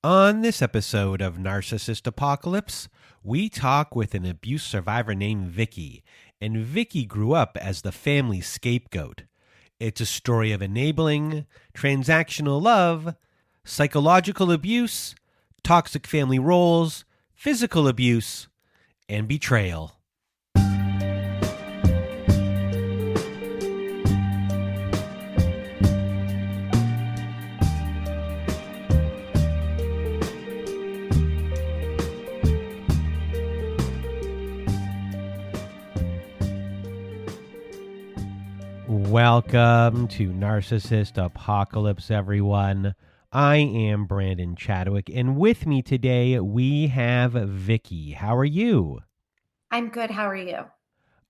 On this episode of Narcissist Apocalypse, we talk with an abuse survivor named Vicky, and Vicky grew up as the family scapegoat. It's a story of enabling, transactional love, psychological abuse, toxic family roles, physical abuse, and betrayal. Welcome to Narcissist Apocalypse, everyone. I am Brandon Chadwick, and with me today we have Vicky. How are you? I'm good. How are you?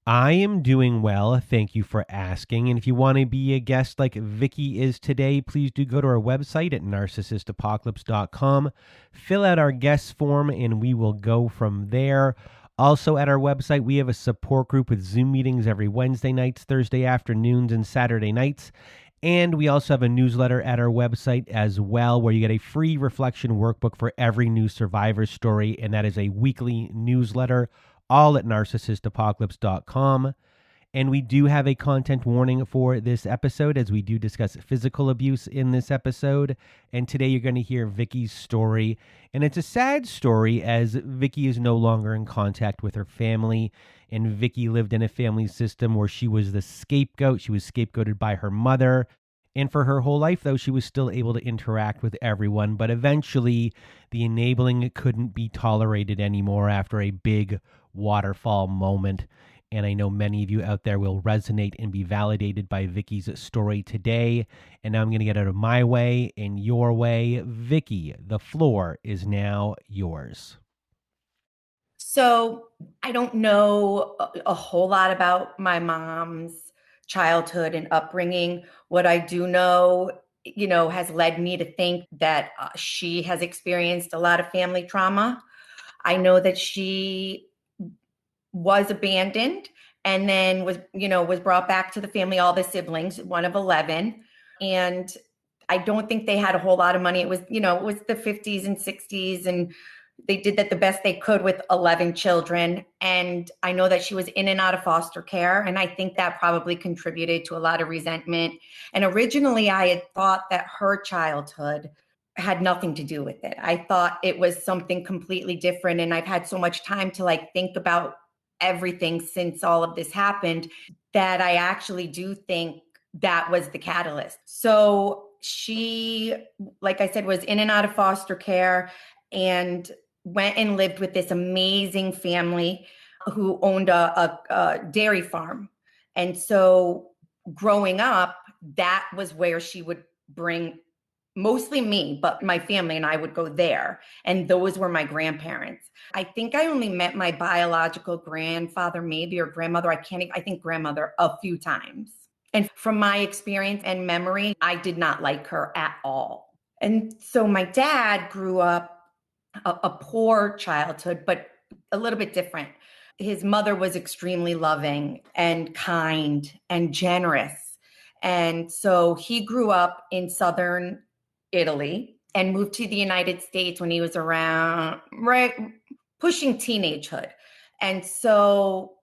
I am doing well. Thank you for asking. And if you want to be a guest like Vicky is today, please do go to our website at narcissistapocalypse.com, fill out our guest form, and we will go from there. Also, at our website, we have a support group with Zoom meetings every Wednesday nights, Thursday afternoons, and Saturday nights. And we also have a newsletter at our website as well, where you get a free reflection workbook for every new survivor story. And that is a weekly newsletter, all at narcissistapocalypse.com. And we do have a content warning for this episode, as we do discuss physical abuse in this episode. And today you're going to hear Vicky's story. And it's a sad story, as Vicky is no longer in contact with her family. And Vicky lived in a family system where she was the scapegoat. She was scapegoated by her mother. And for her whole life, though, she was still able to interact with everyone. But eventually, the enabling couldn't be tolerated anymore after a big waterfall moment. And I know many of you out there will resonate and be validated by Vicky's story today. And now I'm going to get out of my way and your way. Vicky, the floor is now yours. So, I don't know a whole lot about my mom's childhood and upbringing. What I do know, has led me to think that she has experienced a lot of family trauma. I know that she was abandoned and then was brought back to the family, all the siblings, one of 11. And I don't think they had a whole lot of money. It was the 50s and 60s, and they did that the best they could with 11 children. And I know that she was in and out of foster care. And I think that probably contributed to a lot of resentment. And originally I had thought that her childhood had nothing to do with it. I thought it was something completely different. And I've had so much time to think about everything since all of this happened that I actually do think that was the catalyst. So she, like I said, was in and out of foster care and went and lived with this amazing family who owned a dairy farm. And so growing up, that was where she would bring mostly me, but my family and I would go there. And those were my grandparents. I think I only met my biological grandfather, maybe, or grandmother. I think grandmother a few times. And from my experience and memory, I did not like her at all. And so my dad grew up a poor childhood, but a little bit different. His mother was extremely loving and kind and generous. And so he grew up in southern Italy and moved to the United States when he was around, right, pushing teenagehood. And so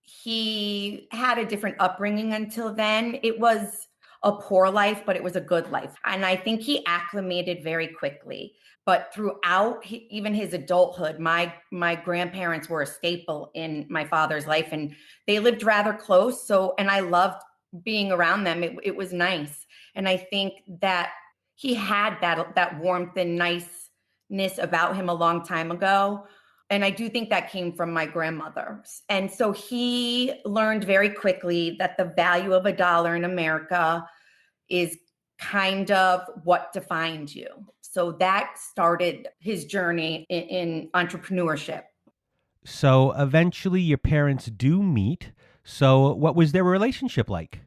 he had a different upbringing until then. It was a poor life, but it was a good life. And I think he acclimated very quickly. But throughout even his adulthood, my grandparents were a staple in my father's life, and they lived rather close. So, and I loved being around them. It was nice. And I think that he had that warmth and niceness about him a long time ago. And I do think that came from my grandmother. And so he learned very quickly that the value of $1 in America is kind of what defined you. So that started his journey in entrepreneurship. So eventually your parents do meet. So what was their relationship like?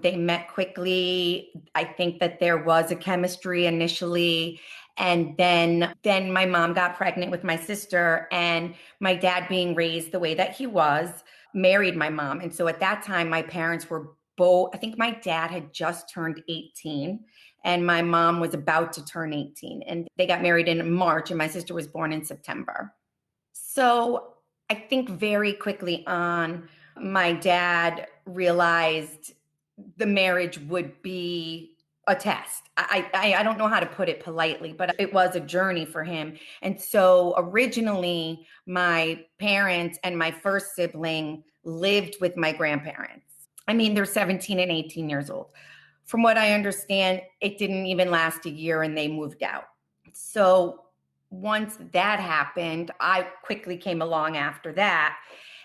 They met quickly. I think that there was a chemistry initially. And then my mom got pregnant with my sister, and my dad, being raised the way that he was, married my mom. And so at that time, my parents were both, I think my dad had just turned 18 and my mom was about to turn 18. And they got married in March, and my sister was born in September. So I think very quickly on, my dad realized the marriage would be a test. I don't know how to put it politely, but it was a journey for him. And so originally, my parents and my first sibling lived with my grandparents. I mean, they're 17 and 18 years old. From what I understand, it didn't even last a year and they moved out. So once that happened, I quickly came along after that.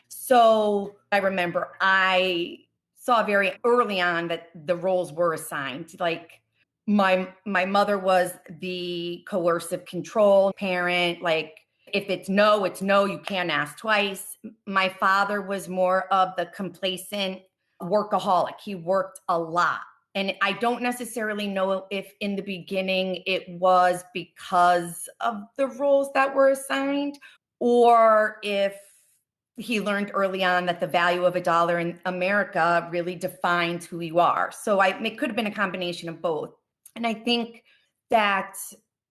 So I remember I saw very early on that the roles were assigned. Like my mother was the coercive control parent. Like if it's no, it's no, you can't ask twice. My father was more of the complacent workaholic. He worked a lot. And I don't necessarily know if in the beginning it was because of the roles that were assigned, or if he learned early on that the value of $1 in America really defines who you are. So it could have been a combination of both. And I think that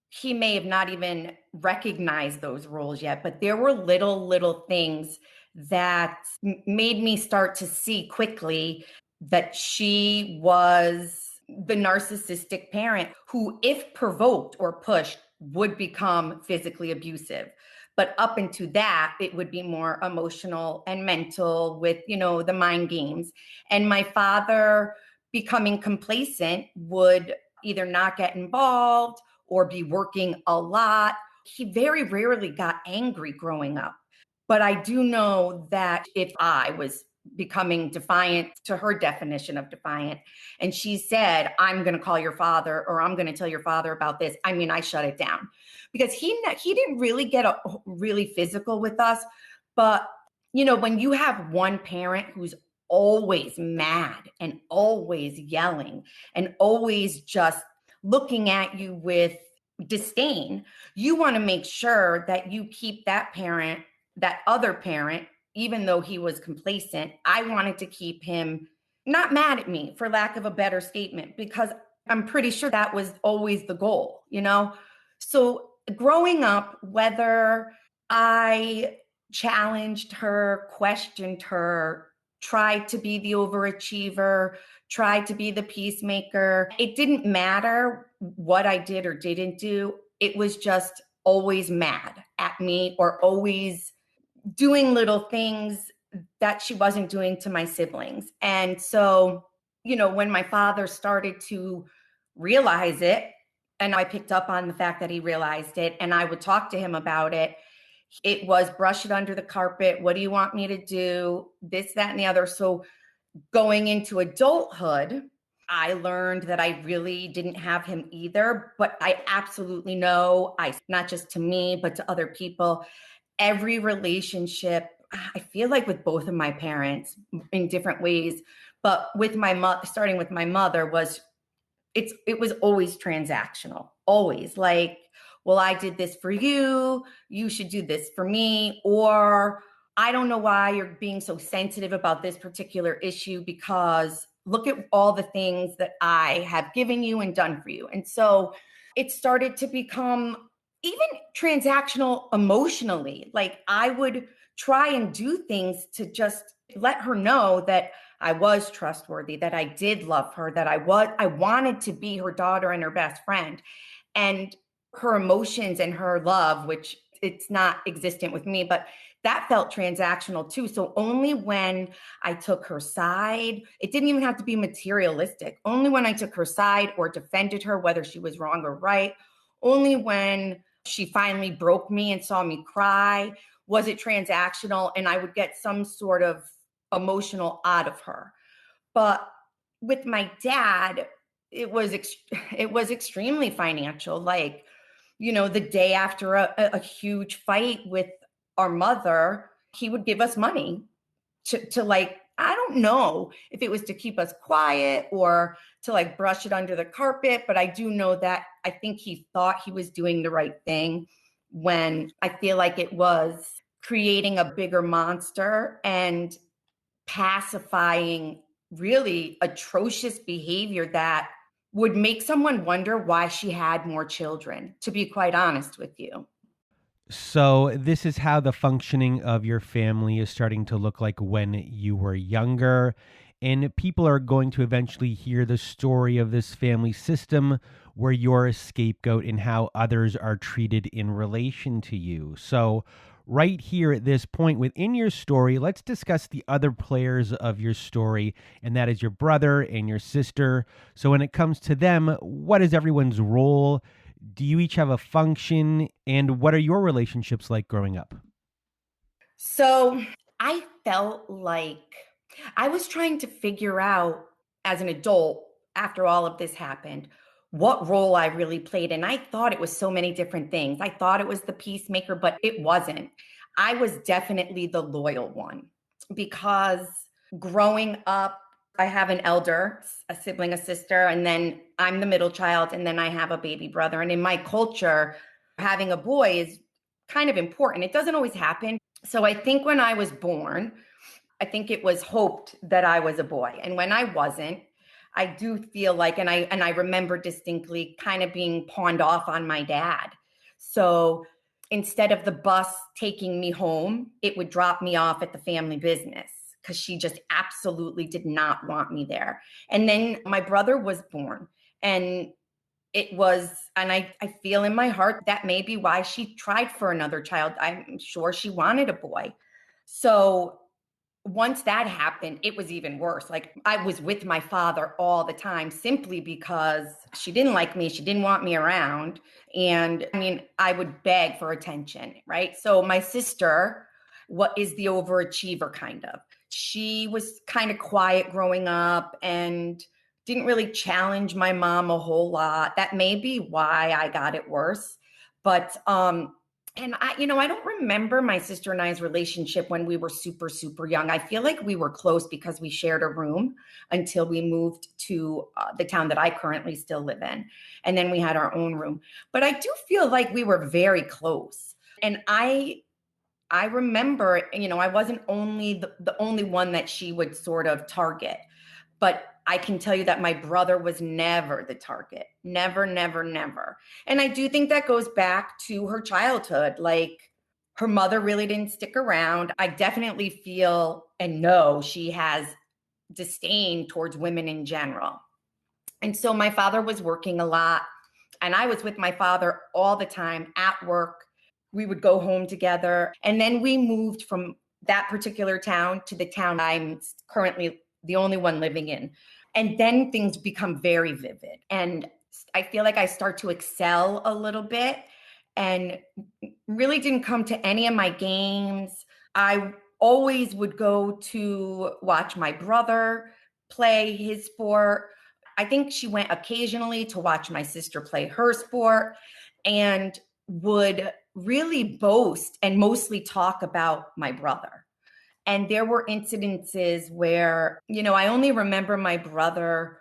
he may have not even recognized those roles yet, but there were little things that made me start to see quickly that she was the narcissistic parent who, if provoked or pushed, would become physically abusive. But up into that, it would be more emotional and mental with, the mind games. And my father, becoming complacent, would either not get involved or be working a lot. He very rarely got angry growing up. But I do know that if I was becoming defiant to her definition of defiant, and she said, I'm going to call your father, or I'm going to tell your father about this, I mean, I shut it down. Because he didn't really get really physical with us. But, when you have one parent who's always mad and always yelling and always just looking at you with disdain, you want to make sure that you keep that other parent, even though he was complacent. I wanted to keep him not mad at me, for lack of a better statement, because I'm pretty sure that was always the goal, So growing up, whether I challenged her, questioned her, tried to be the overachiever, tried to be the peacemaker, it didn't matter what I did or didn't do. It was just always mad at me, or always doing little things that she wasn't doing to my siblings. And so, when my father started to realize it, and I picked up on the fact that he realized it, and I would talk to him about it, it was brush it under the carpet. What do you want me to do? This, that, and the other. So going into adulthood, I learned that I really didn't have him either, but I absolutely know, not just to me, but to other people, every relationship, I feel like with both of my parents in different ways, but with starting with my mother, it was always transactional, always like, well, I did this for you, you should do this for me, or I don't know why you're being so sensitive about this particular issue, because look at all the things that I have given you and done for you. And so it started to become even transactional emotionally. Like I would try and do things to just let her know that I was trustworthy, that I did love her, that I wanted to be her daughter and her best friend. And her emotions and her love, which it's not existent with me, but that felt transactional too. So only when I took her side, it didn't even have to be materialistic. Only when I took her side or defended her, whether she was wrong or right, only when she finally broke me and saw me cry, was it transactional, and I would get some sort of emotional out of her. But with my dad, it was extremely financial. Like, the day after a huge fight with our mother, he would give us money to like, I don't know if it was to keep us quiet or to like brush it under the carpet, but I do know that I think he thought he was doing the right thing, when I feel like it was creating a bigger monster and pacifying really atrocious behavior that would make someone wonder why she had more children, to be quite honest with you. So, this is how the functioning of your family is starting to look like when you were younger. And people are going to eventually hear the story of this family system where you're a scapegoat and how others are treated in relation to you. So, right here at this point within your story, let's discuss the other players of your story, and that is your brother and your sister. So, when it comes to them, what is everyone's role? Do you each have a function, and what are your relationships like growing up? So I felt like I was trying to figure out as an adult after all of this happened what role I really played. And I thought it was so many different things. I thought it was the peacemaker, but it wasn't. I was definitely the loyal one because growing up, I have an elder, a sibling, a sister, and then I'm the middle child, and then I have a baby brother. And in my culture, having a boy is kind of important. It doesn't always happen. So I think when I was born, I think it was hoped that I was a boy. And when I wasn't, I do feel like and I remember distinctly kind of being pawned off on my dad. So instead of the bus taking me home, it would drop me off at the family business because she just absolutely did not want me there. And then my brother was born, and it was, and I feel in my heart that may be why she tried for another child. I'm sure she wanted a boy. So once that happened, it was even worse. Like I was with my father all the time simply because she didn't like me. She didn't want me around. And I mean, I would beg for attention, right? So my sister, what is the overachiever kind of? She was kind of quiet growing up and didn't really challenge my mom a whole lot. That may be why I got it worse. But and I don't remember my sister and I's relationship when we were super, super young. I feel like we were close because we shared a room until we moved to the town that I currently still live in. And then we had our own room. But I do feel like we were very close. And I remember, I wasn't only the only one that she would sort of target. But I can tell you that my brother was never the target. Never, never, never. And I do think that goes back to her childhood. Like her mother really didn't stick around. I definitely feel and know she has disdain towards women in general. And so my father was working a lot, and I was with my father all the time at work. We would go home together. And then we moved from that particular town to the town I'm currently the only one living in. And then things become very vivid. And I feel like I start to excel a little bit and really didn't come to any of my games. I always would go to watch my brother play his sport. I think she went occasionally to watch my sister play her sport and would really boast and mostly talk about my brother. And there were incidences where, I only remember my brother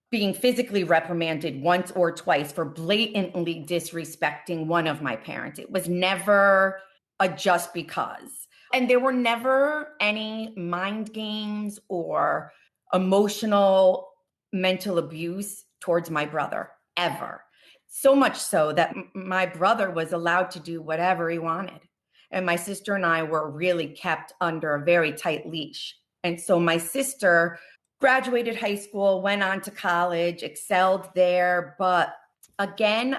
being physically reprimanded once or twice for blatantly disrespecting one of my parents. It was never a just because. And there were never any mind games or emotional mental abuse towards my brother, ever. So much so that my brother was allowed to do whatever he wanted. And my sister and I were really kept under a very tight leash. And so my sister graduated high school, went on to college, excelled there. But again,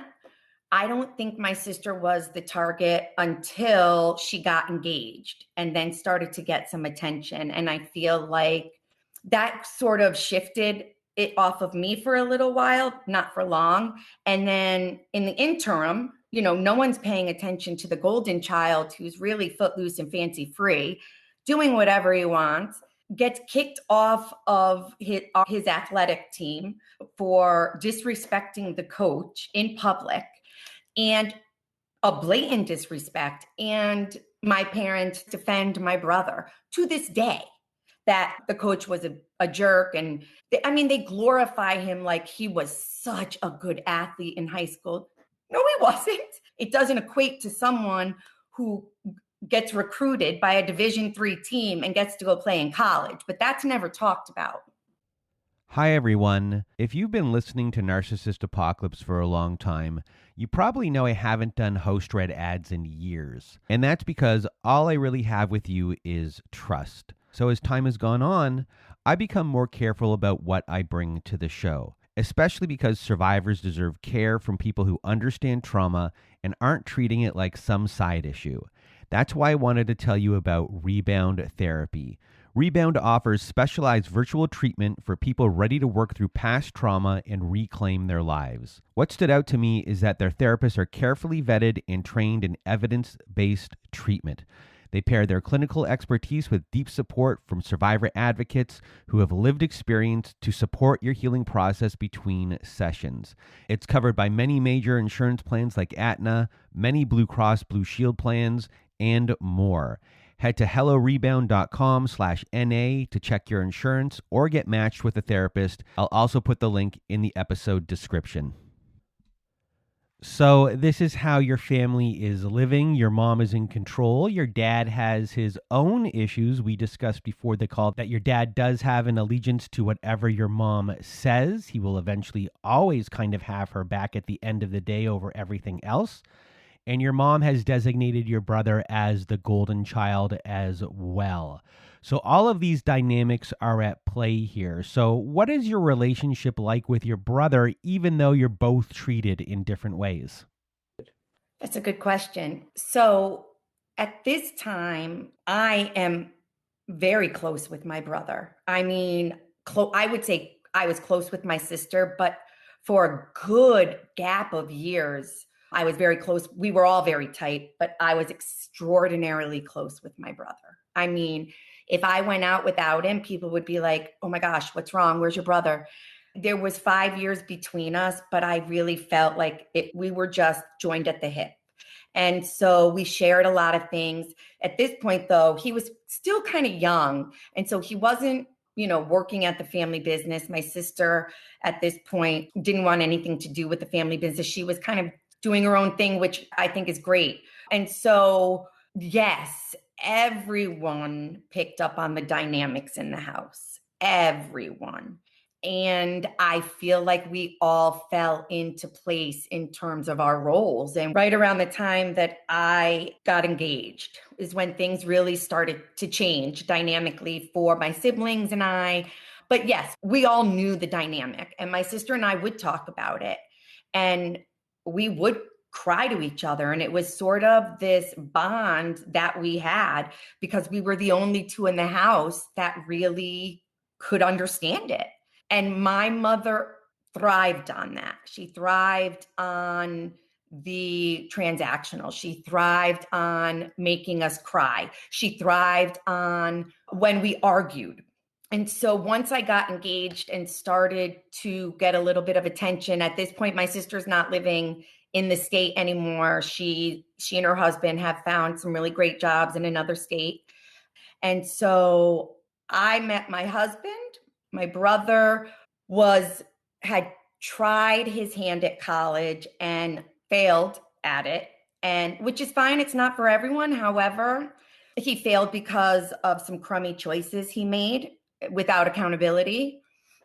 I don't think my sister was the target until she got engaged and then started to get some attention. And I feel like that sort of shifted it off of me for a little while, not for long. And then in the interim, no one's paying attention to the golden child who's really footloose and fancy free, doing whatever he wants, gets kicked off of his athletic team for disrespecting the coach in public, and a blatant disrespect. And my parents defend my brother to this day that the coach was a jerk. And they glorify him like he was such a good athlete in high school. No, he wasn't. It doesn't equate to someone who gets recruited by a Division III team and gets to go play in college, but that's never talked about. Hi, everyone. If you've been listening to Narcissist Apocalypse for a long time, you probably know I haven't done host read ads in years. And that's because all I really have with you is trust. So as time has gone on, I become more careful about what I bring to the show, especially because survivors deserve care from people who understand trauma and aren't treating it like some side issue. That's why I wanted to tell you about Rebound Therapy. Rebound offers specialized virtual treatment for people ready to work through past trauma and reclaim their lives. What stood out to me is that their therapists are carefully vetted and trained in evidence-based treatment. They pair their clinical expertise with deep support from survivor advocates who have lived experience to support your healing process between sessions. It's covered by many major insurance plans like Aetna, many Blue Cross Blue Shield plans, and more. Head to hellorebound.com/NA to check your insurance or get matched with a therapist. I'll also put the link in the episode description. So, this is how your family is living. Your mom is in control. Your dad has his own issues. We discussed before the call that your dad does have an allegiance to whatever your mom says. He will eventually always kind of have her back at the end of the day over everything else. And your mom has designated your brother as the golden child as well. So all of these dynamics are at play here. So what is your relationship like with your brother, even though you're both treated in different ways? That's a good question. So at this time, I am very close with my brother. I mean, I would say I was close with my sister, but for a good gap of years, I was very close. We were all very tight, but I was extraordinarily close with my brother. I mean, if I went out without him, people would be like, oh my gosh, what's wrong? Where's your brother? There was 5 years between us, but I really felt like we were just joined at the hip. And so we shared a lot of things. At this point, though, he was still kind of young. And so he wasn't, working at the family business. My sister at this point didn't want anything to do with the family business. She was kind of doing her own thing, which I think is great. And so, yes, everyone picked up on the dynamics in the house. Everyone. And I feel like we all fell into place in terms of our roles. And right around the time that I got engaged is when things really started to change dynamically for my siblings and I. But yes, we all knew the dynamic. And my sister and I would talk about it. And we would cry to each other. And it was sort of this bond that we had because we were the only two in the house that really could understand it. And my mother thrived on that. She thrived on the transactional. She thrived on making us cry. She thrived on when we argued. And so once I got engaged and started to get a little bit of attention, at this point, my sister's not living in the state anymore. She and her husband have found some really great jobs in another state. And so I met my husband. My brother had tried his hand at college and failed at it, and which is fine. It's not for everyone. However, he failed because of some crummy choices he made without accountability.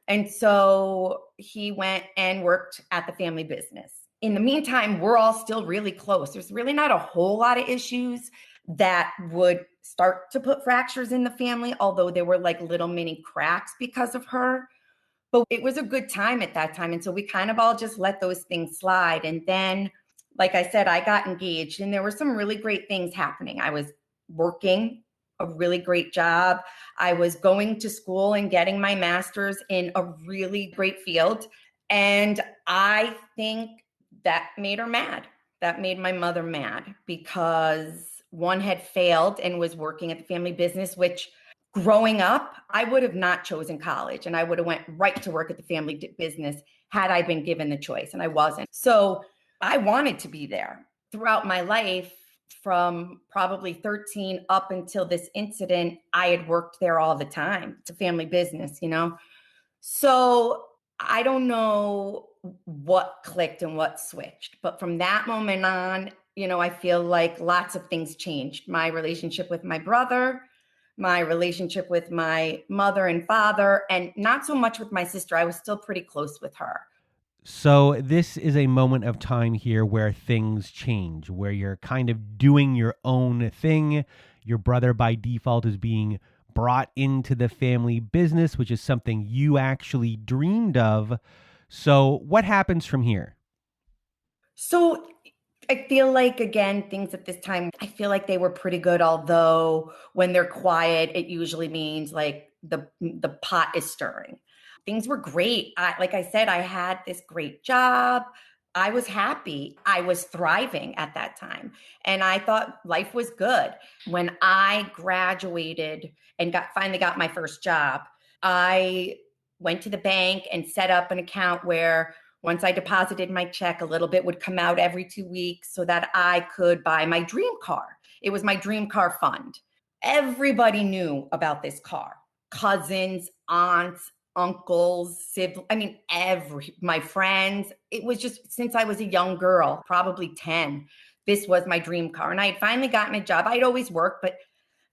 And so he went and worked at the family business. In the meantime, we're all still really close. There's really not a whole lot of issues that would start to put fractures in the family, although there were like little mini cracks because of her. But it was a good time at that time. And so we kind of all just let those things slide. And then, like I said, I got engaged and there were some really great things happening. I was working a really great job. I was going to school and getting my master's in a really great field. And I think that made her mad. That made my mother mad because one had failed and was working at the family business, which growing up, I would have not chosen college and I would have went right to work at the family business had I been given the choice, and I wasn't. So I wanted to be there throughout my life. From probably 13 up until this incident, I had worked there all the time. It's a family business, So I don't know what clicked and what switched, but from that moment on, I feel like lots of things changed. My relationship with my brother, my relationship with my mother and father, and not so much with my sister. I was still pretty close with her. So this is a moment of time here where things change, where you're kind of doing your own thing. Your brother by default is being brought into the family business, which is something you actually dreamed of. So what happens from here? So I feel like, again, things at this time, I feel like they were pretty good, although when they're quiet, it usually means like the pot is stirring. Things were great. Like I said, I had this great job. I was happy. I was thriving at that time. And I thought life was good. When I graduated and finally got my first job, I went to the bank and set up an account where once I deposited my check, a little bit would come out every 2 weeks so that I could buy my dream car. It was my dream car fund. Everybody knew about this car. Cousins, aunts, uncles, siblings, I mean, my friends. It was just since I was a young girl, probably 10, this was my dream car. And I had finally gotten a job. I'd always worked, but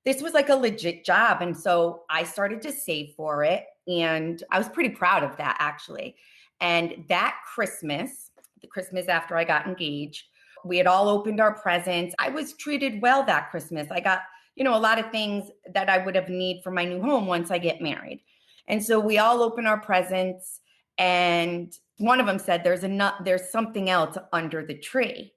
this was like a legit job. And so I started to save for it. And I was pretty proud of that, actually. And that Christmas, the Christmas after I got engaged, we had all opened our presents. I was treated well that Christmas. I got, a lot of things that I would have need for my new home once I get married. And so we all opened our presents, and one of them said, there's something else under the tree.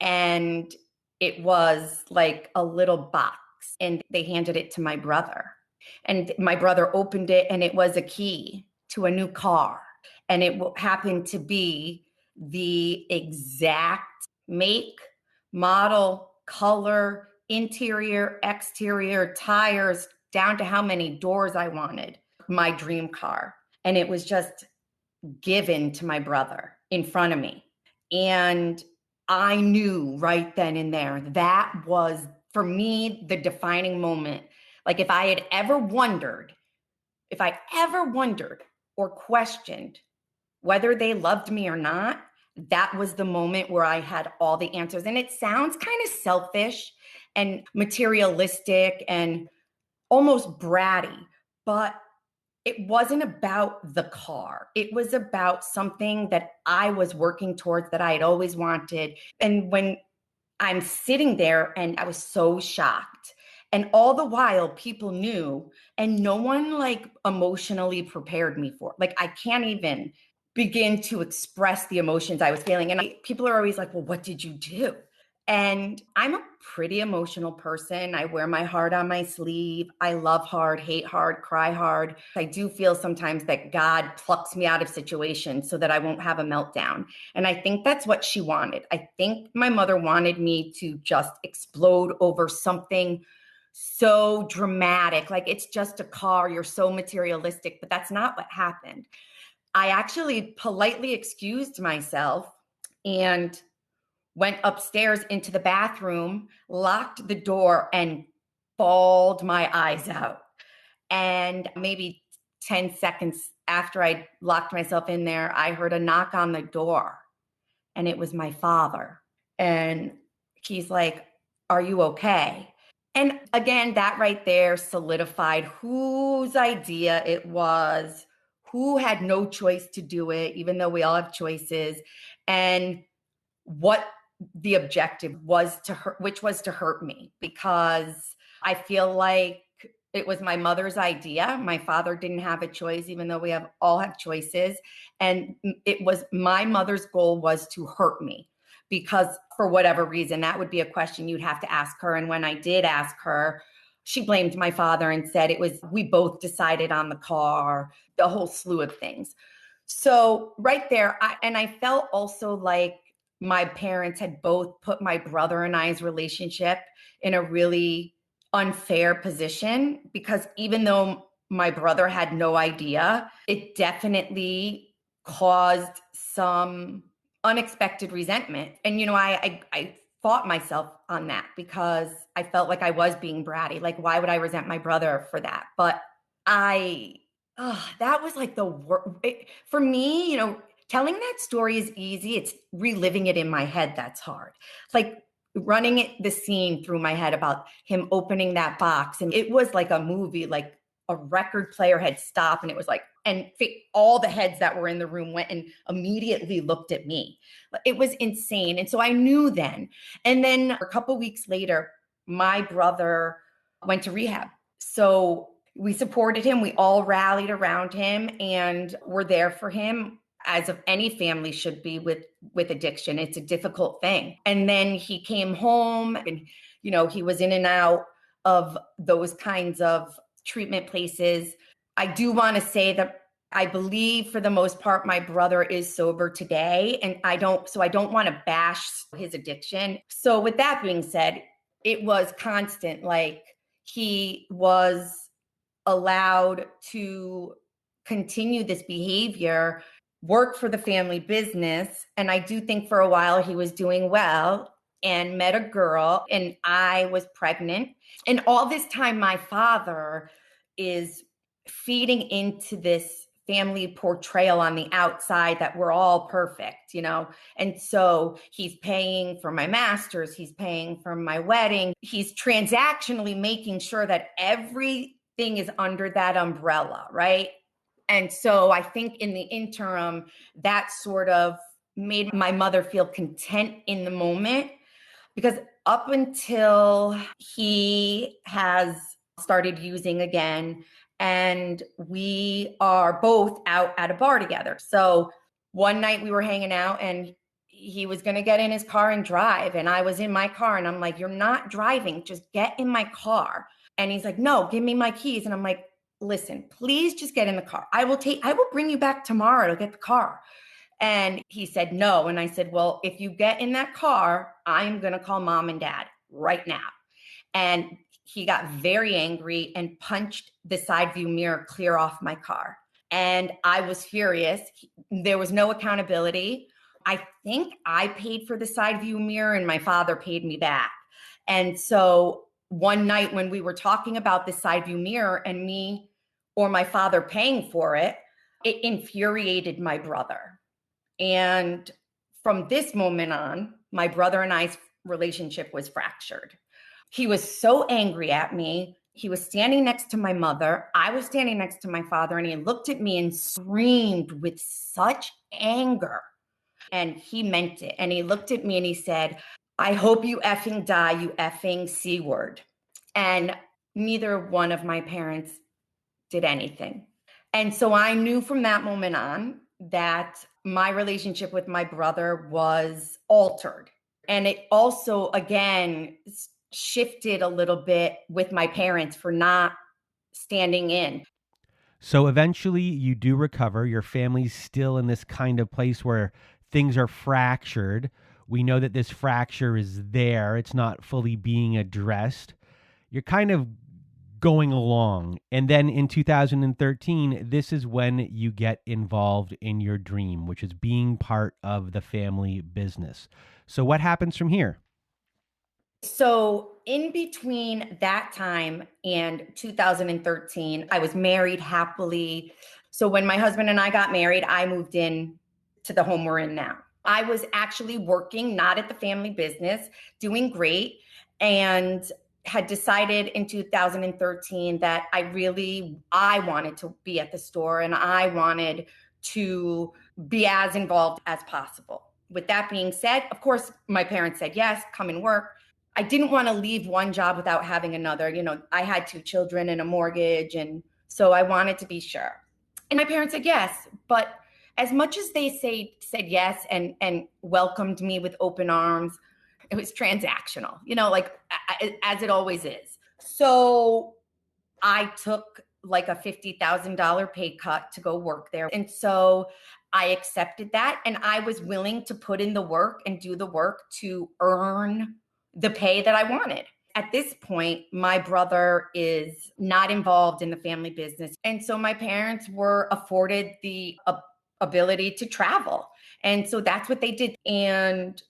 And it was like a little box, and they handed it to my brother. And my brother opened it, and it was a key to a new car. And it happened to be the exact make, model, color, interior, exterior, tires, down to how many doors I wanted, my dream car. And it was just given to my brother in front of me. And I knew right then and there that was, for me, the defining moment. Like if I ever wondered or questioned whether they loved me or not, that was the moment where I had all the answers. And it sounds kind of selfish and materialistic and almost bratty, but it wasn't about the car. It was about something that I was working towards, that I had always wanted. And when I'm sitting there, and I was so shocked. And all the while people knew, and no one like emotionally prepared me for it. Like I can't even begin to express the emotions I was feeling. And people are always like, well, what did you do? And I'm a pretty emotional person. I wear my heart on my sleeve. I love hard, hate hard, cry hard. I do feel sometimes that God plucks me out of situations so that I won't have a meltdown. And I think that's what she wanted. I think my mother wanted me to just explode over something so dramatic. Like it's just a car. You're so materialistic, but that's not what happened. I actually politely excused myself and went upstairs into the bathroom, locked the door, and bawled my eyes out. And maybe 10 seconds after I locked myself in there, I heard a knock on the door, and it was my father. And he's like, "Are you okay?" And again, that right there solidified whose idea it was, who had no choice to do it, even though we all have choices, and what the objective was to hurt, which was to hurt me, because I feel like it was my mother's idea. My father didn't have a choice, even though we all have choices. And it was my mother's goal was to hurt me, because for whatever reason, that would be a question you'd have to ask her. And when I did ask her, she blamed my father and said we both decided on the car, the whole slew of things. So right there, I felt also like my parents had both put my brother and I's relationship in a really unfair position, because even though my brother had no idea, it definitely caused some unexpected resentment. And, I fought myself on that, because I felt like I was being bratty. Like, why would I resent my brother for that? But that was like the worst. For me, telling that story is easy. It's reliving it in my head that's hard. Like running the scene through my head about him opening that box. And it was like a movie, like a record player had stopped, and it was like, and all the heads that were in the room went and immediately looked at me. It was insane. And so I knew then. And then a couple weeks later, my brother went to rehab. So we supported him. We all rallied around him and were there for him, as of any family should be with addiction. It's a difficult thing. And then he came home and, he was in and out of those kinds of treatment places. I do want to say that I believe for the most part, my brother is sober today, and I don't want to bash his addiction. So with that being said, it was constant. Like, he was allowed to continue this behavior, work for the family business. And I do think for a while he was doing well, and met a girl, and I was pregnant. And all this time, my father is feeding into this family portrayal on the outside that we're all perfect, And so he's paying for my master's, he's paying for my wedding, he's transactionally making sure that everything is under that umbrella, right? And so I think in the interim, that sort of made my mother feel content in the moment, because up until he has started using again, and we are both out at a bar together. So one night we were hanging out, and he was going to get in his car and drive. And I was in my car, and I'm like, "You're not driving, just get in my car." And he's like, "No, give me my keys." And I'm like, "Listen, please just get in the car. I will bring you back tomorrow to get the car." And he said no. And I said, "Well, if you get in that car, I'm going to call mom and dad right now." And he got very angry and punched the side view mirror clear off my car. And I was furious. There was no accountability. I think I paid for the side view mirror, and my father paid me back. And so one night when we were talking about the side view mirror and me or my father paying for it, it infuriated my brother. And from this moment on, my brother and I's relationship was fractured. He was so angry at me. He was standing next to my mother. I was standing next to my father, and he looked at me and screamed with such anger. And he meant it. And he looked at me and he said, "I hope you effing die, you effing C word." And neither one of my parents did anything. And so I knew from that moment on that my relationship with my brother was altered. And it also, again, shifted a little bit with my parents for not standing in. So eventually you do recover. Your family's still in this kind of place where things are fractured. We know that this fracture is there. It's not fully being addressed. You're kind of going along. And then in 2013, this is when you get involved in your dream, which is being part of the family business. So what happens from here? So in between that time and 2013, I was married happily. So when my husband and I got married, I moved in to the home we're in now. I was actually working, not at the family business, doing great, and had decided in 2013 that I wanted to be at the store, and I wanted to be as involved as possible. With that being said, of course, my parents said, yes, come and work. I didn't want to leave one job without having another. I had 2 children and a mortgage, and so I wanted to be sure. And my parents said yes, but as much as they said yes and welcomed me with open arms, it was transactional, as it always is. So I took like a $50,000 pay cut to go work there. And so I accepted that, and I was willing to put in the work and do the work to earn the pay that I wanted. At this point, my brother is not involved in the family business. And so my parents were afforded the ability to travel. And so that's what they did. And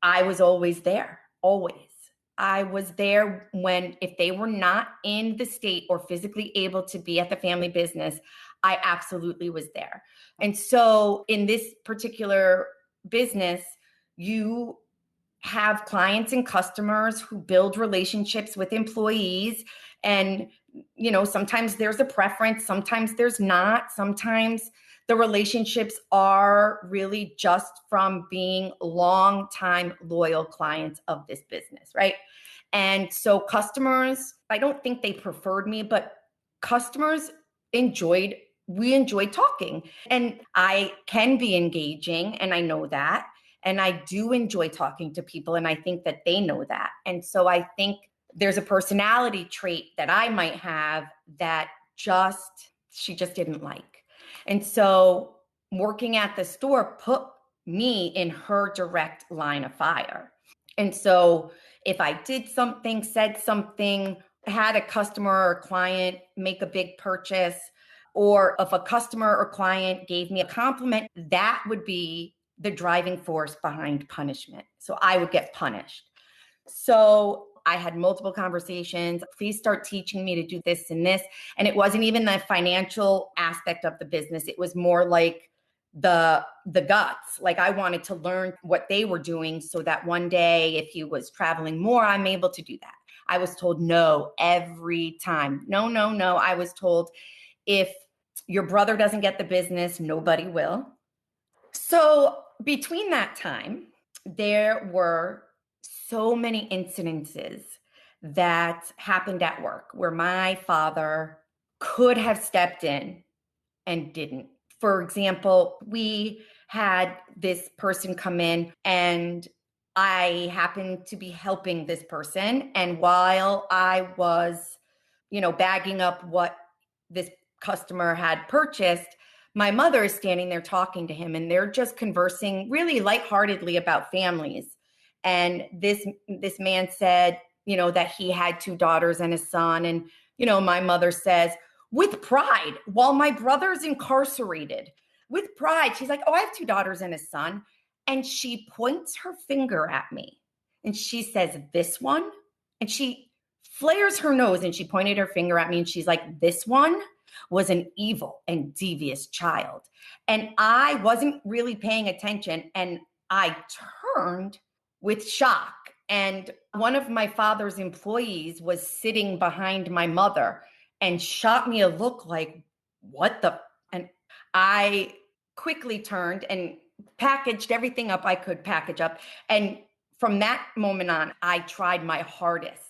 I was always there, always. I was there if they were not in the state or physically able to be at the family business, I absolutely was there. And so in this particular business, you have clients and customers who build relationships with employees. And, sometimes there's a preference, sometimes there's not. Sometimes the relationships are really just from being long-time loyal clients of this business, right? And so customers, I don't think they preferred me, but customers we enjoyed talking. And I can be engaging, and I know that. And I do enjoy talking to people, and I think that they know that. And so I think there's a personality trait that I might have that she just didn't like. And so working at the store put me in her direct line of fire. And so if I did something, said something, had a customer or client make a big purchase, or if a customer or client gave me a compliment, that would be the driving force behind punishment. So I would get punished. So I had multiple conversations. Please start teaching me to do this and this. And it wasn't even the financial aspect of the business. It was more like the guts. Like I wanted to learn what they were doing so that one day, if he was traveling more, I'm able to do that. I was told no every time. No, no, no. I was told, if your brother doesn't get the business, nobody will. So between that time, there were so many incidences that happened at work where my father could have stepped in and didn't. For example, we had this person come in, and I happened to be helping this person. And while I was, bagging up what this customer had purchased, my mother is standing there talking to him, and they're just conversing really lightheartedly about families. And this man said, that he had 2 daughters and a son. And, my mother says, with pride, while my brother's incarcerated, with pride, she's like, oh, I have 2 daughters and a son. And she points her finger at me and she says, this one. And she flares her nose and she pointed her finger at me and she's like, this one was an evil and devious child. And I wasn't really paying attention, and I turned with shock. And one of my father's employees was sitting behind my mother and shot me a look like, what the? And I quickly turned and packaged everything up I could package up. And from that moment on, I tried my hardest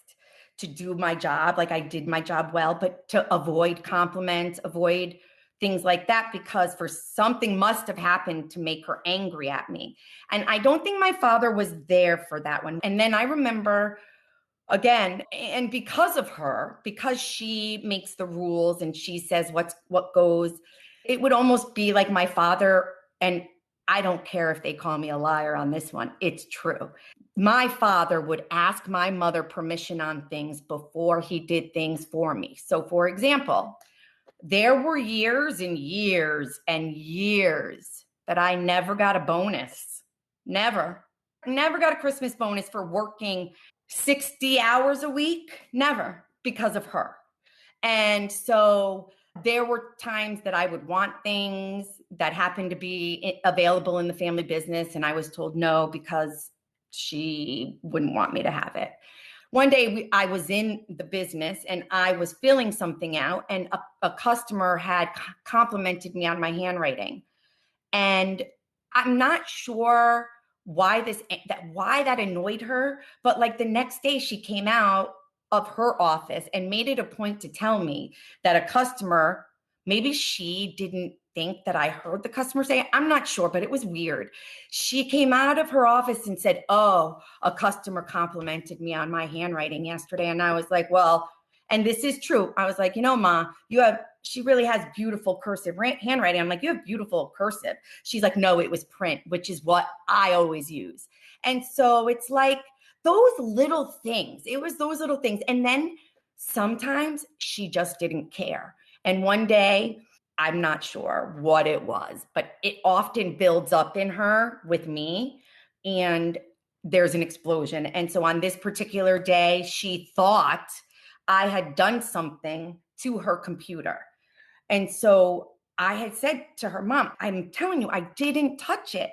to do my job. Like I did my job well, but to avoid compliments, avoid things like that, because for something must have happened to make her angry at me. And I don't think my father was there for that one. And then I remember again, and because of her, because she makes the rules and she says what goes, it would almost be like my father, and I don't care if they call me a liar on this one, it's true. My father would ask my mother permission on things before he did things for me. So for example, there were years and years and years that I never got a bonus. Never got a Christmas bonus for working 60 hours a week. Never, because of her. And so there were times that I would want things that happened to be available in the family business, and I was told no because she wouldn't want me to have it. One day I was in the business and I was filling something out, and a customer had complimented me on my handwriting. And I'm not sure why that annoyed her, but like the next day she came out of her office and made it a point to tell me that a customer, maybe she didn't think that I heard the customer say it. I'm not sure, but it was weird. She came out of her office and said, oh, a customer complimented me on my handwriting yesterday. And I was like, well, and this is true. I was like, Ma, she really has beautiful cursive handwriting. I'm like, you have beautiful cursive. She's like, no, it was print, which is what I always use. And so it's like those little things. It was those little things. And then sometimes she just didn't care. And one day, I'm not sure what it was, but it often builds up in her with me, and there's an explosion. And so on this particular day, she thought I had done something to her computer. And so I had said to her, Mom, I'm telling you, I didn't touch it.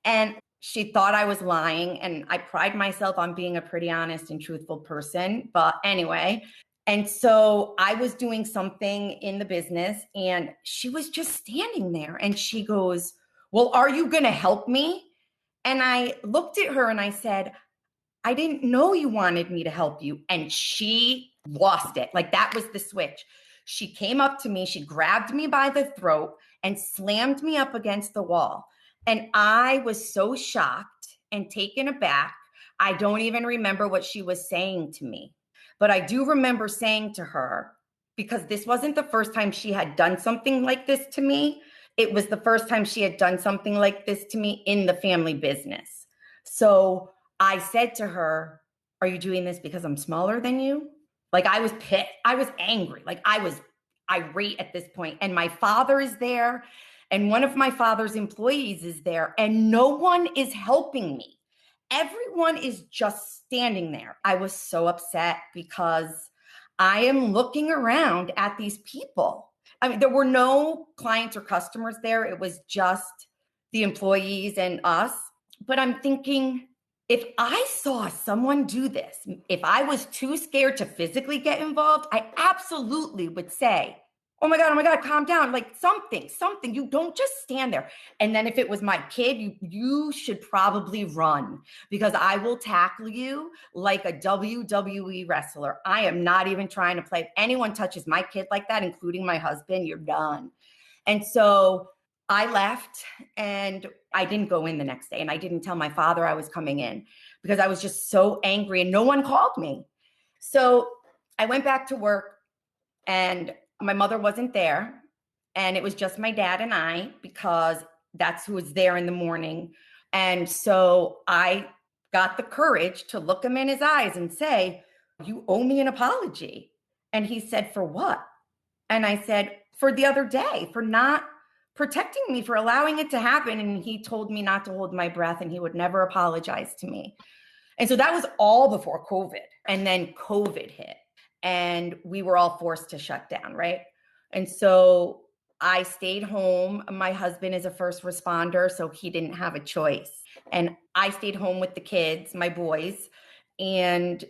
And She thought I was lying, and I pride myself on being a pretty honest and truthful person. But anyway, and so I was doing something in the business, and she was just standing there, and she goes, "Well, are you going to help me?" And I looked at her and I said, "I didn't know you wanted me to help you." And she lost it. Like, that was the switch. She came up to me, she grabbed me by the throat and slammed me up against the wall. And I was so shocked and taken aback. I don't even remember what she was saying to me. But I do remember saying to her, because this wasn't the first time she had done something like this to me, it was the first time she had done something like this to me in the family business. So I said to her, "Are you doing this because I'm smaller than you?" Like, I was pissed. I was angry. Like, I was irate at this point. And my father is there, and one of my father's employees is there, and no one is helping me. Everyone is just standing there. I was so upset because I am looking around at these people. I mean, there were no clients or customers there. It was just the employees and us. But I'm thinking, if I saw someone do this, if I was too scared to physically get involved, I absolutely would say, oh my God, calm down. Like, something. You don't just stand there. And then if it was my kid, you should probably run, because I will tackle you like a WWE wrestler. I am not even trying to play. If anyone touches my kid like that, including my husband, you're done. And so I left, and I didn't go in the next day, and I didn't tell my father I was coming in because I was just so angry, and no one called me. So I went back to work, and my mother wasn't there, and it was just my dad and I, because that's who was there in the morning. And so I got the courage to look him in his eyes and say, "You owe me an apology." And he said, "For what?" And I said, "For the other day, for not protecting me, for allowing it to happen." And he told me not to hold my breath, and he would never apologize to me. And so that was all before COVID. And then COVID hit, and we were all forced to shut down, right? And so I stayed home. My husband is a first responder, so he didn't have a choice. And I stayed home with the kids, my boys, and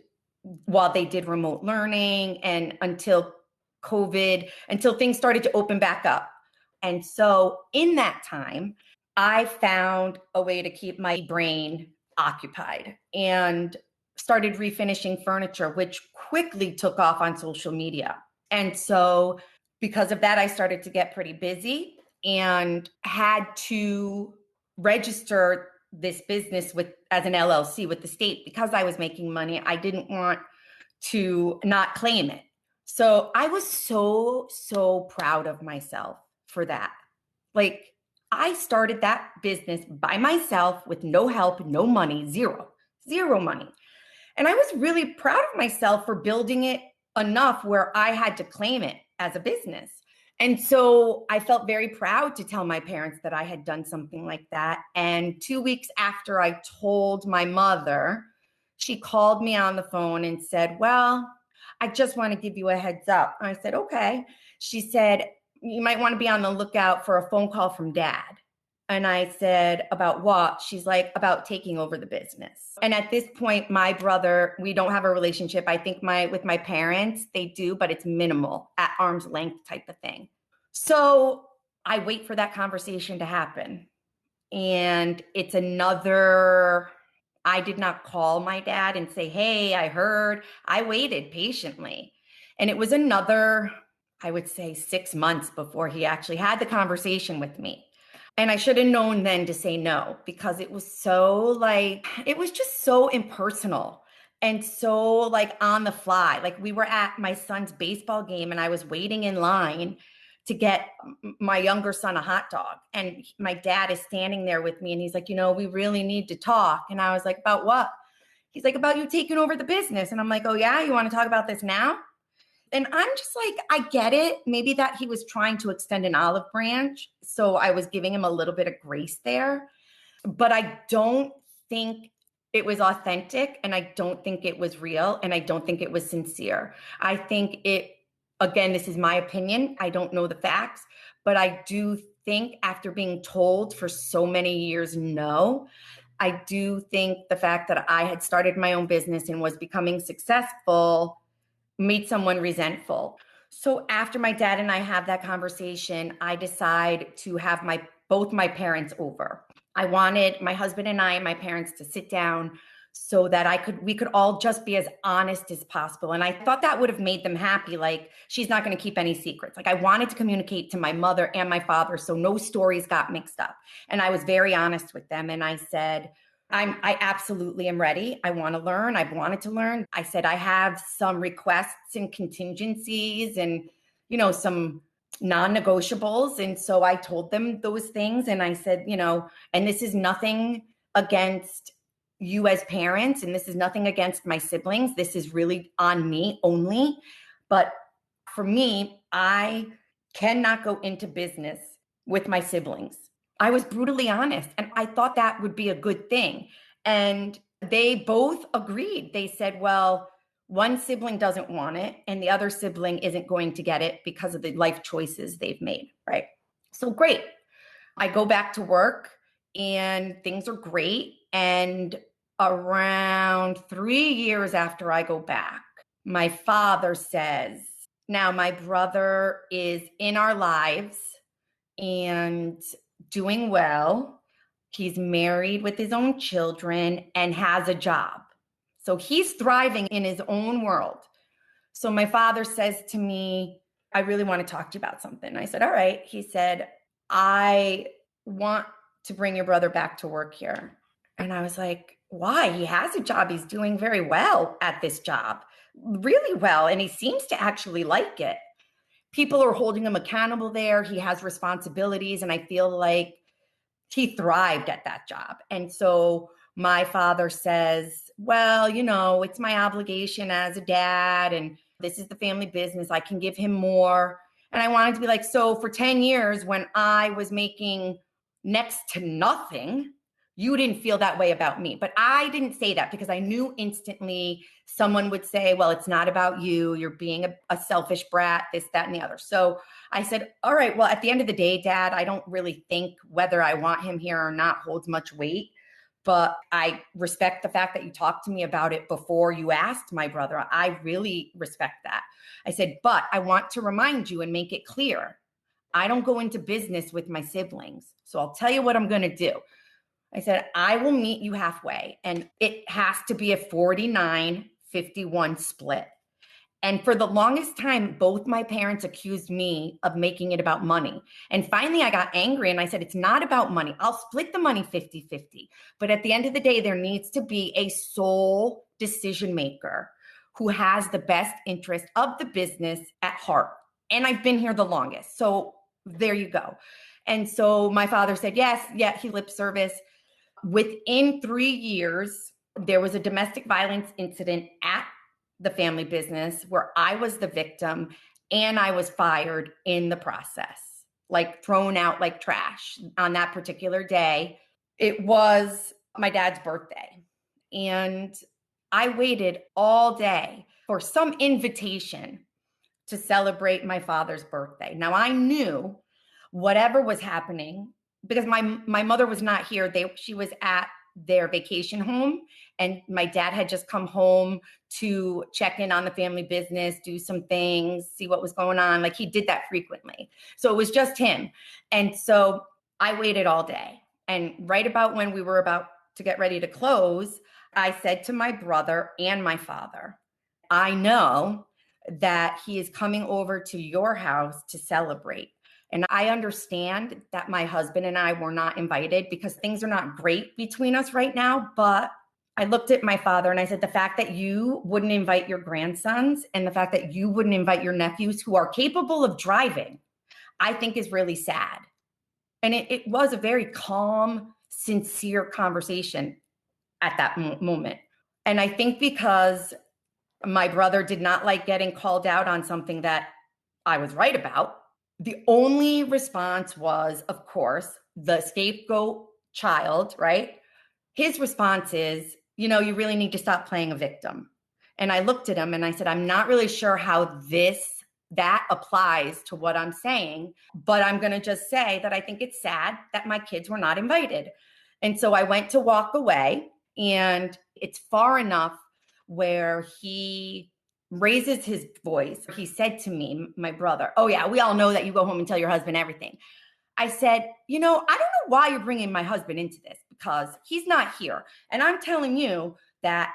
while they did remote learning, and until things started to open back up. And so in that time, I found a way to keep my brain occupied and started refinishing furniture, which quickly took off on social media. And so because of that, I started to get pretty busy and had to register this business as an LLC with the state. Because I was making money, I didn't want to not claim it. So I was so proud of myself for that. Like, I started that business by myself with no help, no money, zero money. And I was really proud of myself for building it enough where I had to claim it as a business. And so I felt very proud to tell my parents that I had done something like that. And 2 weeks after I told my mother, she called me on the phone and said, "Well, I just want to give you a heads up." I said, "Okay." She said, "You might want to be on the lookout for a phone call from Dad." And I said, "About what?" She's like, "About taking over the business." And at this point, my brother, we don't have a relationship. I think with my parents, they do, but it's minimal, at arm's length type of thing. So I wait for that conversation to happen. And it's I did not call my dad and say, "Hey, I heard." I waited patiently. And it was another, I would say, 6 months before he actually had the conversation with me. And I should have known then to say no, because it was just so impersonal and so like on the fly. Like, we were at my son's baseball game, and I was waiting in line to get my younger son a hot dog. And my dad is standing there with me, and he's like, "We really need to talk." And I was like, "About what?" He's like, "About you taking over the business." And I'm like, "Oh yeah, you want to talk about this now?" And I'm just like, I get it. Maybe that he was trying to extend an olive branch. So I was giving him a little bit of grace there. But I don't think it was authentic, and I don't think it was real, and I don't think it was sincere. I think again, this is my opinion. I don't know the facts, but I do think, after being told for so many years no, I do think the fact that I had started my own business and was becoming successful made someone resentful. So after my dad and I have that conversation, I decide to have both my parents over. I wanted my husband and I and my parents to sit down so that we could all just be as honest as possible. And I thought that would have made them happy. Like, she's not going to keep any secrets. Like, I wanted to communicate to my mother and my father so no stories got mixed up. And I was very honest with them. And I said, I absolutely am ready. I want to learn. I've wanted to learn. I said, I have some requests and contingencies and, some non-negotiables. And so I told them those things. And I said, and this is nothing against you as parents, and this is nothing against my siblings. This is really on me only. But for me, I cannot go into business with my siblings. I was brutally honest, and I thought that would be a good thing. And they both agreed. They said, well, one sibling doesn't want it, and the other sibling isn't going to get it because of the life choices they've made, right? So great. I go back to work, and things are great. And around 3 years after I go back, my father says, now my brother is in our lives and doing well. He's married with his own children and has a job. So he's thriving in his own world. So my father says to me, I really want to talk to you about something. I said, all right. He said, I want to bring your brother back to work here. And I was like, why? He has a job. He's doing very well at this job, really well. And he seems to actually like it. People are holding him accountable there. He has responsibilities. And I feel like he thrived at that job. And so my father says, well, it's my obligation as a dad, and this is the family business. I can give him more. And I wanted to be like, so for 10 years, when I was making next to nothing, you didn't feel that way about me. But I didn't say that because I knew instantly someone would say, well, it's not about you. You're being a selfish brat, this, that, and the other. So I said, all right, well, at the end of the day, Dad, I don't really think whether I want him here or not holds much weight. But I respect the fact that you talked to me about it before you asked my brother. I really respect that. I said, but I want to remind you and make it clear. I don't go into business with my siblings. So I'll tell you what I'm going to do. I said, I will meet you halfway, and it has to be a 49-51 split. And for the longest time, both my parents accused me of making it about money. And finally, I got angry and I said, it's not about money. I'll split the money 50-50. But at the end of the day, there needs to be a sole decision maker who has the best interest of the business at heart. And I've been here the longest. So there you go. And so my father said, yes, yeah, he lip service. Within 3 years, there was a domestic violence incident at the family business where I was the victim and I was fired in the process, like thrown out like trash on that particular day. It was my dad's birthday. And I waited all day for some invitation to celebrate my father's birthday. Now I knew whatever was happening, because my mother was not here. She was at their vacation home, and my dad had just come home to check in on the family business, do some things, see what was going on. Like, he did that frequently. So it was just him. And so I waited all day. And right about when we were about to get ready to close, I said to my brother and my father, I know that he is coming over to your house to celebrate. And I understand that my husband and I were not invited because things are not great between us right now. But I looked at my father and I said, the fact that you wouldn't invite your grandsons and the fact that you wouldn't invite your nephews who are capable of driving, I think is really sad. And it was a very calm, sincere conversation at that moment. And I think because my brother did not like getting called out on something that I was right about, the only response was, of course, the scapegoat child, right? His response is, you really need to stop playing a victim. And I looked at him and I said, I'm not really sure how that applies to what I'm saying, but I'm going to just say that I think it's sad that my kids were not invited. And so I went to walk away, and it's far enough where he raises his voice. He said to me, my brother, "Oh yeah, we all know that you go home and tell your husband everything." I said, I don't know why you're bringing my husband into this, because he's not here. And I'm telling you that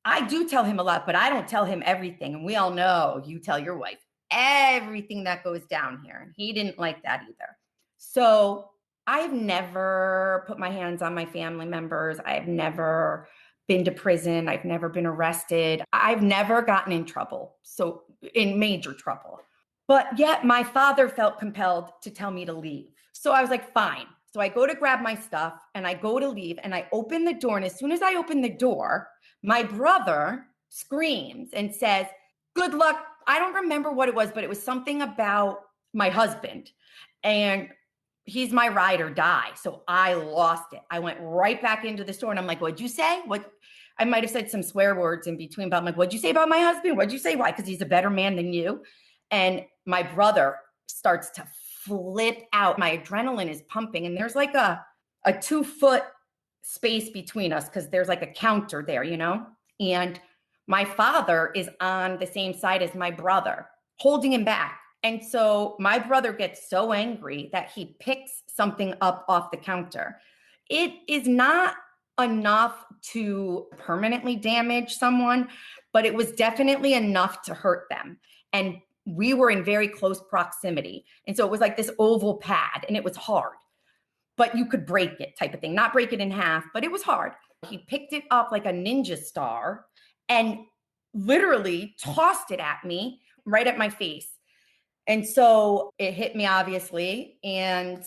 I do tell him a lot, but I don't tell him everything. And we all know you tell your wife everything that goes down here. And he didn't like that either. So I've never put my hands on my family members. I've never been to prison. I've never been arrested. I've never gotten in trouble. So in major trouble. But yet my father felt compelled to tell me to leave. So I was like, fine. So I go to grab my stuff and I go to leave and I open the door. And as soon as I open the door, my brother screams and says, "Good luck." I don't remember what it was, but it was something about my husband. And he's my ride or die. So I lost it. I went right back into the store and I'm like, "What'd you say?" I might have said some swear words in between, but I'm like, "What'd you say about my husband? What'd you say?" Why? Because he's a better man than you. And my brother starts to flip out. My adrenaline is pumping, and there's like a 2-foot space between us because there's like a counter there, and my father is on the same side as my brother, holding him back. And so my brother gets so angry that he picks something up off the counter. It is not enough to permanently damage someone, but it was definitely enough to hurt them. And we were in very close proximity. And so it was like this oval pad, and it was hard, but you could break it type of thing, not break it in half, but it was hard. He picked it up like a ninja star and literally tossed it at me right at my face. And so it hit me, obviously. And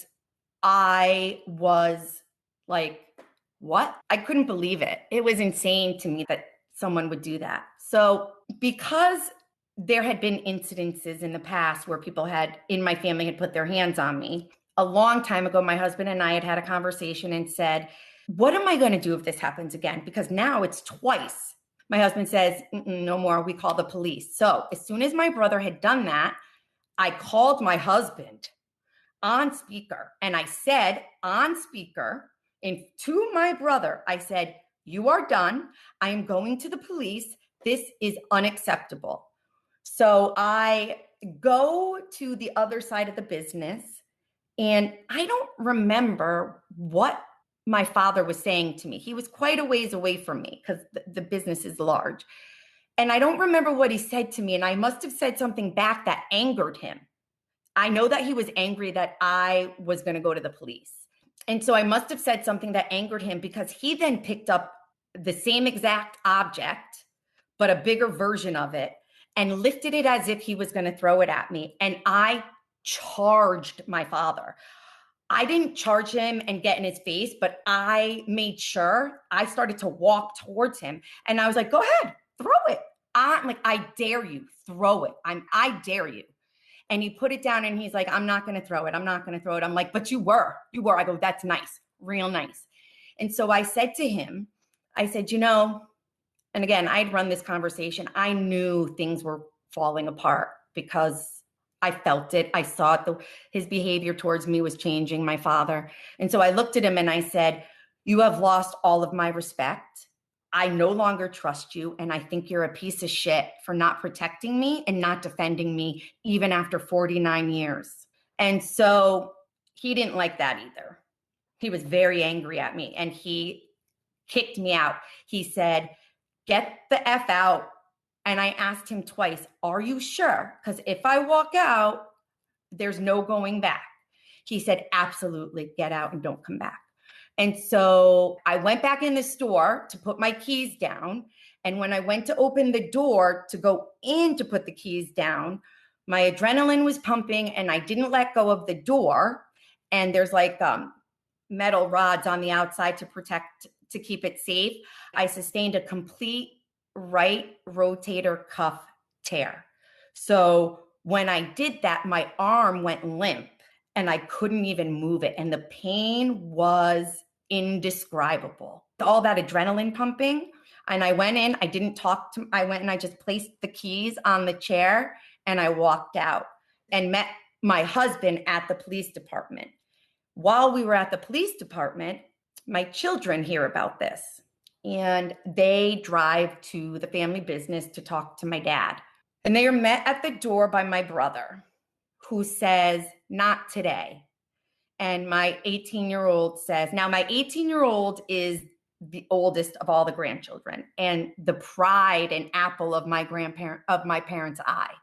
I was like, what? I couldn't believe it. It was insane to me that someone would do that. So because there had been incidences in the past where people in my family had put their hands on me, a long time ago, my husband and I had a conversation and said, "What am I going to do if this happens again? Because now it's twice." My husband says, "No more. We call the police." So as soon as my brother had done that, I called my husband on speaker and I said on speaker to my brother, I said, "You are done. I am going to the police. This is unacceptable." So I go to the other side of the business, and I don't remember what my father was saying to me. He was quite a ways away from me because the business is large. And I don't remember what he said to me. And I must have said something back that angered him. I know that he was angry that I was going to go to the police. And so I must have said something that angered him, because he then picked up the same exact object, but a bigger version of it, and lifted it as if he was going to throw it at me. And I charged my father. I didn't charge him and get in his face, but I made sure I started to walk towards him. And I was like, "Go ahead, throw it." I'm like, "I dare you, throw it. I dare you." And he put it down and he's like, "I'm not going to throw it. I'm not going to throw it." I'm like, "But you were. I go, "That's nice, real nice." And so I said to him, I said, and again, I'd run this conversation. I knew things were falling apart because I felt it. I saw it. His behavior towards me was changing, my father. And so I looked at him and I said, "You have lost all of my respect. I no longer trust you. And I think you're a piece of shit for not protecting me and not defending me, even after 49 years. And so he didn't like that either. He was very angry at me and he kicked me out. He said, "Get the F out." And I asked him twice, "Are you sure? Because if I walk out, there's no going back." He said, "Absolutely, get out and don't come back." And so I went back in the store to put my keys down. And when I went to open the door to go in to put the keys down, my adrenaline was pumping and I didn't let go of the door. And there's like metal rods on the outside to keep it safe. I sustained a complete right rotator cuff tear. So when I did that, my arm went limp and I couldn't even move it. And the pain was indescribable. All that adrenaline pumping. And I went in, I went and I just placed the keys on the chair and I walked out and met my husband at the police department. While we were at the police department, my children hear about this and they drive to the family business to talk to my dad. And they are met at the door by my brother, who says, "Not today." And my 18-year-old says, now my 18-year-old is the oldest of all the grandchildren and the pride and apple of my parents' eye.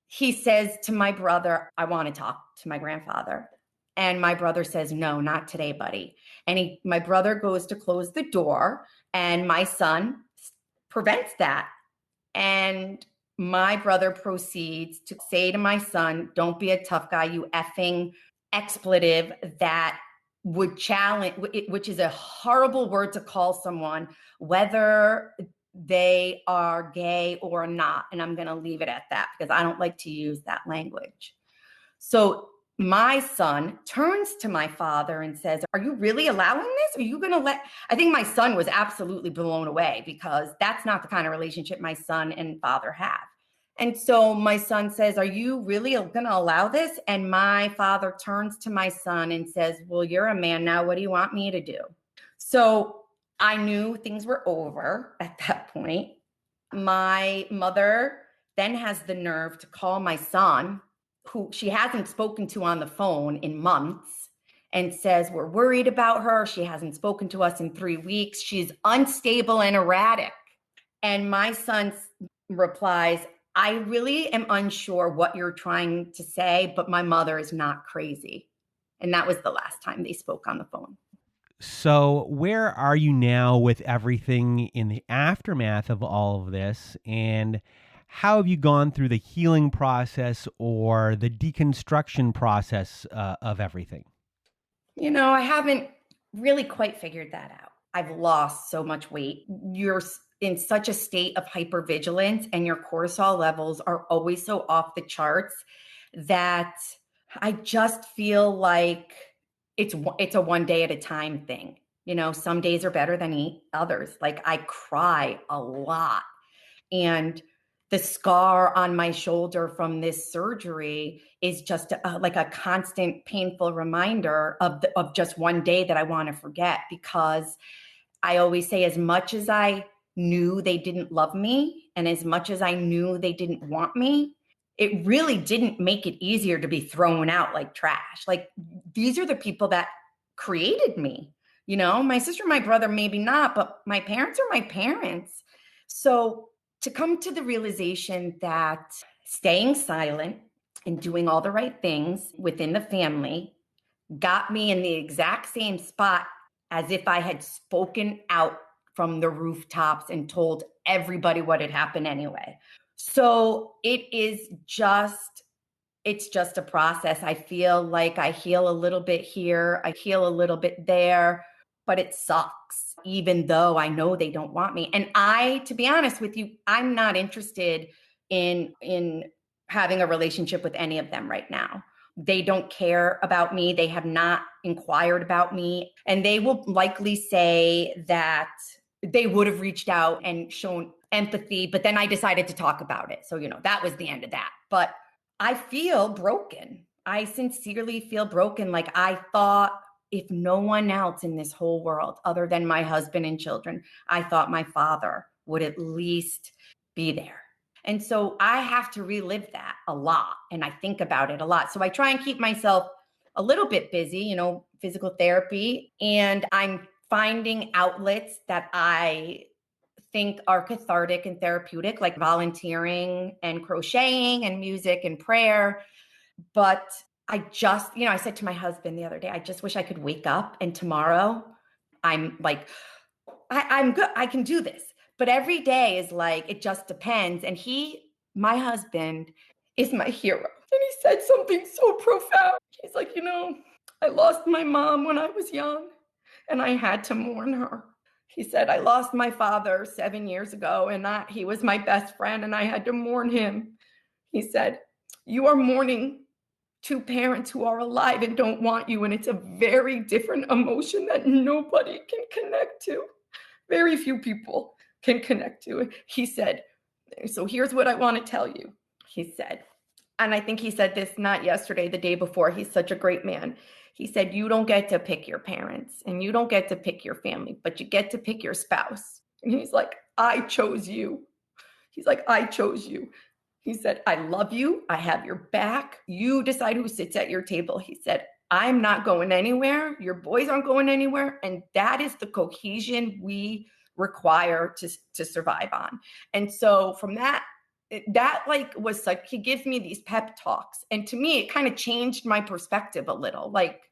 He says to my brother, "I want to talk to my grandfather." And my brother says, "No, not today, buddy." And my brother goes to close the door and my son prevents that. And my brother proceeds to say to my son, "Don't be a tough guy, you effing," expletive that would challenge, which is a horrible word to call someone, whether they are gay or not. And I'm going to leave it at that because I don't like to use that language. So my son turns to my father and says, "Are you really allowing this? Are you going to let?" I think my son was absolutely blown away because that's not the kind of relationship my son and father have. And so my son says, "Are you really going to allow this?" And my father turns to my son and says, "Well, you're a man now. What do you want me to do?" So I knew things were over at that point. My mother then has the nerve to call my son, who she hasn't spoken to on the phone in months, and says, "We're worried about her. She hasn't spoken to us in 3 weeks. She's unstable and erratic." And my son replies, "I really am unsure what you're trying to say, but my mother is not crazy." And that was the last time they spoke on the phone. So, where are you now with everything in the aftermath of all of this? And how have you gone through the healing process or the deconstruction process of everything? I haven't really quite figured that out. I've lost so much weight. You're in such a state of hypervigilance and your cortisol levels are always so off the charts that I just feel like it's a one day at a time thing. Some days are better than others. Like I cry a lot, and the scar on my shoulder from this surgery is just like a constant painful reminder of just one day that I want to forget, because I always say, as much as I knew they didn't love me and as much as I knew they didn't want me, it really didn't make it easier to be thrown out like trash. Like, these are the people that created me. My sister, my brother, maybe not, but my parents are my parents. So to come to the realization that staying silent and doing all the right things within the family got me in the exact same spot as if I had spoken out from the rooftops and told everybody what had happened anyway. So it's just a process. I feel like I heal a little bit here, I heal a little bit there, but it sucks, even though I know they don't want me. And to be honest with you, I'm not interested in having a relationship with any of them right now. They don't care about me. They have not inquired about me. And they will likely say that they would have reached out and shown empathy, but then I decided to talk about it. So, that was the end of that. But I feel broken. I sincerely feel broken. Like, I thought, if no one else in this whole world other than my husband and children, I thought my father would at least be there. And so I have to relive that a lot. And I think about it a lot. So I try and keep myself a little bit busy, physical therapy. And I'm finding outlets that I think are cathartic and therapeutic, like volunteering and crocheting and music and prayer. But I just, I said to my husband the other day, I just wish I could wake up and tomorrow I'm like, I'm good. I can do this. But every day is like, it just depends. And my husband is my hero. And he said something so profound. He's like, I lost my mom when I was young and I had to mourn her. He said, I lost my father 7 years ago and he was my best friend and I had to mourn him. He said, you are mourning two parents who are alive and don't want you. And it's a very different emotion that nobody can connect to. Very few people can connect to it. He said, so here's what I want to tell you. He said, and I think he said this not yesterday, the day before. He's such a great man. He said, you don't get to pick your parents and you don't get to pick your family, but you get to pick your spouse. And he's like, I chose you. He's like, I chose you. He said, I love you. I have your back. You decide who sits at your table. He said, I'm not going anywhere. Your boys aren't going anywhere. And that is the cohesion we require to survive on. And so from that like was like, he gives me these pep talks. And to me, it kind of changed my perspective a little. Like,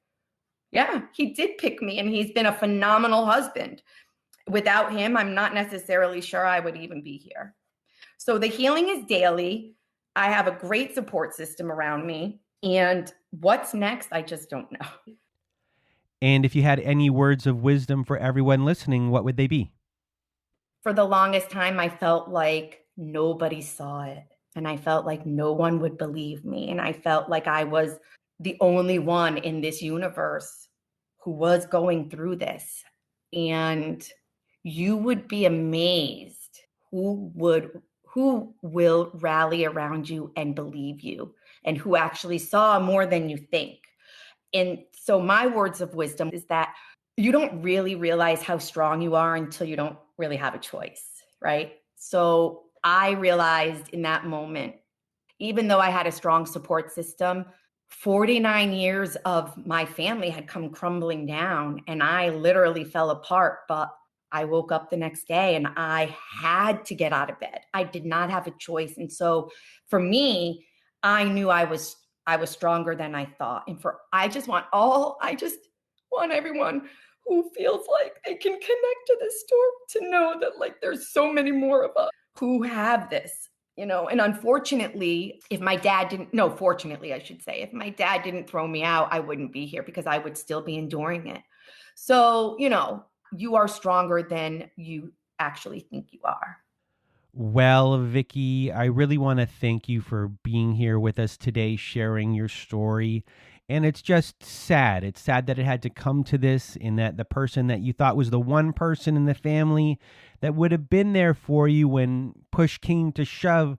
yeah, he did pick me and he's been a phenomenal husband. Without him, I'm not necessarily sure I would even be here. So the healing is daily. I have a great support system around me. And what's next, I just don't know. And if you had any words of wisdom for everyone listening, what would they be? For the longest time, I felt like nobody saw it. And I felt like no one would believe me. And I felt like I was the only one in this universe who was going through this. And you would be amazed who will rally around you and believe you and who actually saw more than you think. And so my words of wisdom is that you don't really realize how strong you are until you don't really have a choice, right? So I realized in that moment, even though I had a strong support system, 49 years of my family had come crumbling down and I literally fell apart. But I woke up the next day and I had to get out of bed. I did not have a choice. And so for me, I knew I was stronger than I thought. And I just want everyone who feels like they can connect to this story to know that like there's so many more of us who have this, and unfortunately, if my dad didn't, no, fortunately, I should say, if my dad didn't throw me out, I wouldn't be here because I would still be enduring it. So, you are stronger than you actually think you are. Well, Vicky, I really want to thank you for being here with us today, sharing your story. And it's just sad. It's sad that it had to come to this, and that the person that you thought was the one person in the family that would have been there for you when push came to shove,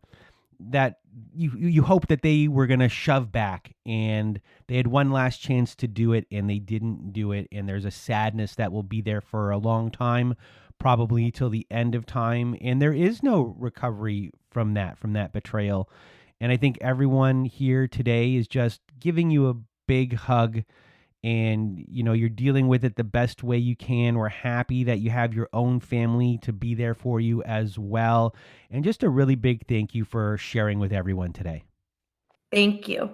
that you hope that they were going to shove back, and they had one last chance to do it and they didn't do it. And there's a sadness that will be there for a long time, probably till the end of time. And there is no recovery from that betrayal. And I think everyone here today is just giving you a big hug, and you're dealing with it the best way you can. We're happy that you have your own family to be there for you as well. And just a really big thank you for sharing with everyone today. Thank you.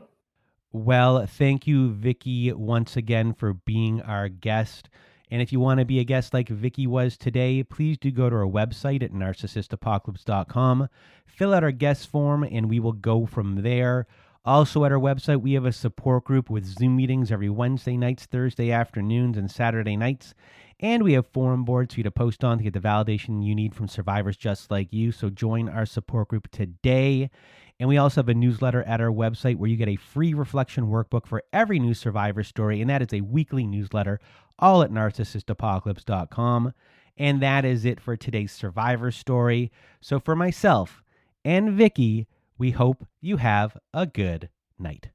Well, thank you, Vicky, once again for being our guest. And if you want to be a guest like Vicky was today, please do go to our website at narcissistapocalypse.com, fill out our guest form, and we will go from there. Also at our website, we have a support group with Zoom meetings every Wednesday nights, Thursday afternoons, and Saturday nights. And we have forum boards for you to post on to get the validation you need from survivors just like you. So join our support group today. And we also have a newsletter at our website where you get a free reflection workbook for every new survivor story. And that is a weekly newsletter, all at narcissistapocalypse.com. And that is it for today's survivor story. So for myself and Vicky, we hope you have a good night.